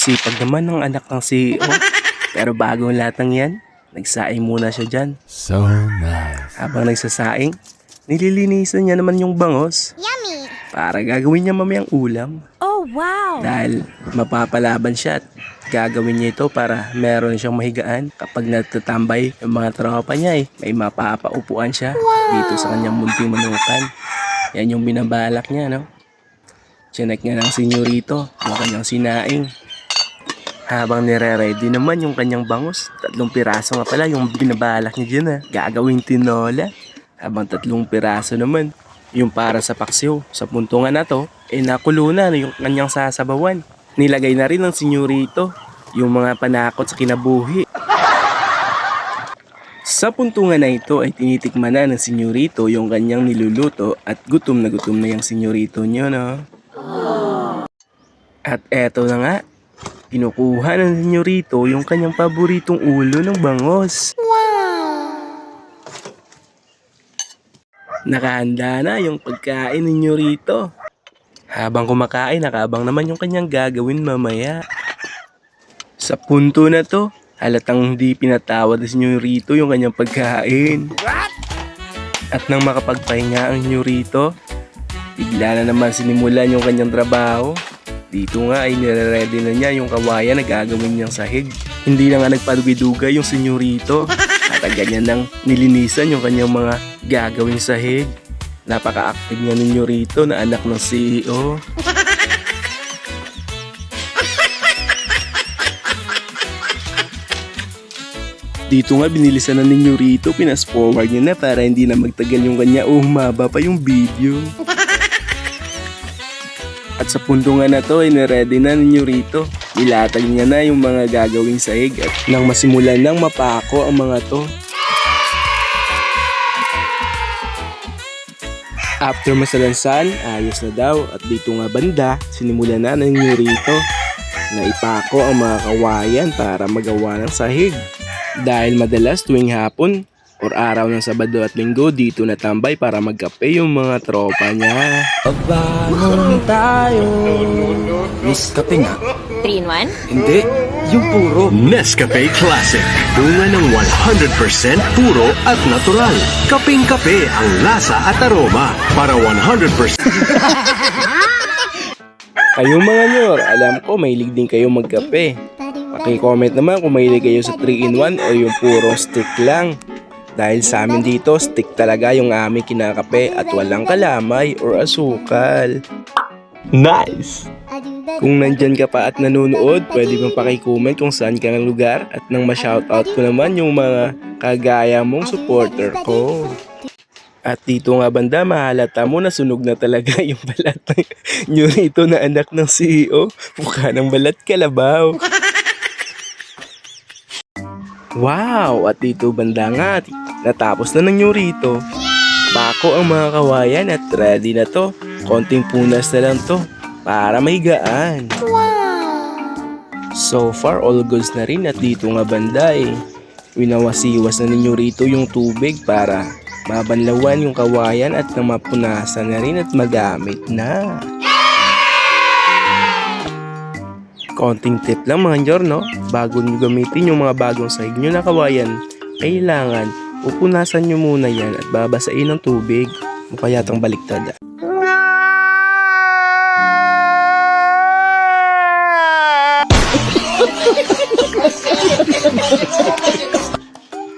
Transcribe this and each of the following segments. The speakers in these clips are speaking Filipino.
Sipag naman ng anak ng CEO. Pero bago ang lahat ng yan, nagsaing muna siya dyan. So nice. Habang nagsasaing, nililinisan niya naman yung bangos. Yummy! Para gagawin niya mamayang ulam. Oh, wow! Dahil mapapalaban siya at gagawin niya ito para meron siyang mahigaan. Kapag natatambay yung mga tropa niya may mapapaupuan siya dito sa kanyang munting manukan. Yan yung binabalak niya, no? Chinek niya ng senyorito yung kanyang sinaing. Habang nire-ready naman yung kanyang bangus, 3 piraso nga pala yung binabalak niya dyan gagawing tinola. Habang 3 piraso naman yung para sa paksiw. Sa puntungan na to, nakulo na yung kanyang sasabawan. Nilagay na rin ng senyorito yung mga panakot sa kinabuhi. Sa puntungan na ito ay tinitikman na ng senyorito yung kanyang niluluto at gutom na yung senyorito nyo, no? At eto na nga, kinukuha ng senyorito yung kanyang paboritong ulo ng bangos. Nakahanda na yung pagkain ng senyorito. Habang kumakain, nakabang naman yung kanyang gagawin mamaya. Sa punto na to, halatang hindi pinatawad ng senyorito yung kanyang pagkain. At nang makapagpahinga ang senyorito, bigla na naman sinimulan yung kanyang trabaho. Dito nga ay nire-ready na niya yung kawayan na gagawin niyang sahig. Hindi na nga nagpadugay-dugay yung senyorito. At ganyan nang nilinisan yung kanyang mga gagawing sahig. Napaka-active niya ng senyorito na anak ng CEO. Dito nga binilisan na ni senyorito, pinas-forward niya na para hindi na magtagal yung kanya o humaba pa yung video. At sa punto nga na to ay naready na ni senyorito. Nilatag niya na yung mga gagawing sahig at nang masimulan nang mapako ang mga to. After masalansan, ayos na daw at dito nga banda, sinimulan na ng senyorito na ipako ang mga kawayan para magawa ng sahig. Dahil madalas tuwing hapon or araw ng Sabado at Linggo dito natambay para magkape yung mga tropa niya. Pagbangon tayo. Nescafe nga. 3-in-1? Hindi, yung puro. Nescafe Classic. Bunga ng 100% puro at natural. Kaping-kape ang lasa at aroma para 100%. Kayong mga nyor, alam ko mahilig din kayo magkape. Paki-comment naman kung mahilig kayo sa 3-in-1 o yung puro stick lang. Dahil sa amin dito, stick talaga yung aming kinakape at walang kalamay or asukal. Nice! Kung nandyan ka pa at nanonood, pwede mong paki-comment kung saan ka ng lugar at nang ma-shoutout ko naman yung mga kagaya mong supporter ko. At dito nga banda, mahalata mo na sunog na talaga yung balat ng senyorito na anak ng CEO. Mukha ng balat kalabaw. Wow! At dito banda nga, natapos na ng senyorito. Bako ang mga kawayan at ready na to. Konting punas na lang to para mahigaan. So far, all goods na rin at dito nga banda winawasiwas na ng senyorito yung tubig para mabanlawan yung kawayan at nang mapunasan na rin at magamit na. Konting tip lang mga nyor, no? Bago nyo gamitin yung mga bagong sahig nyo na kawayan, kailangan pupunasan nyo muna yan at babasain ng tubig. Mukha yatang baliktad.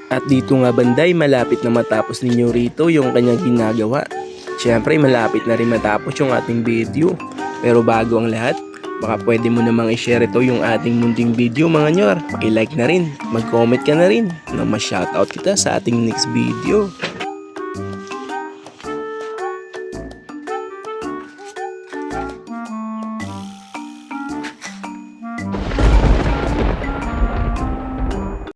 At dito nga banday, malapit na matapos ni senyorito yung kanyang ginagawa. Siyempre malapit na rin matapos yung ating video. Pero bago ang lahat, baka pwede mo namang i-share ito yung ating munting video mga nyor. Paki-like na rin, mag-comment ka na rin na ma-shoutout kita sa ating next video.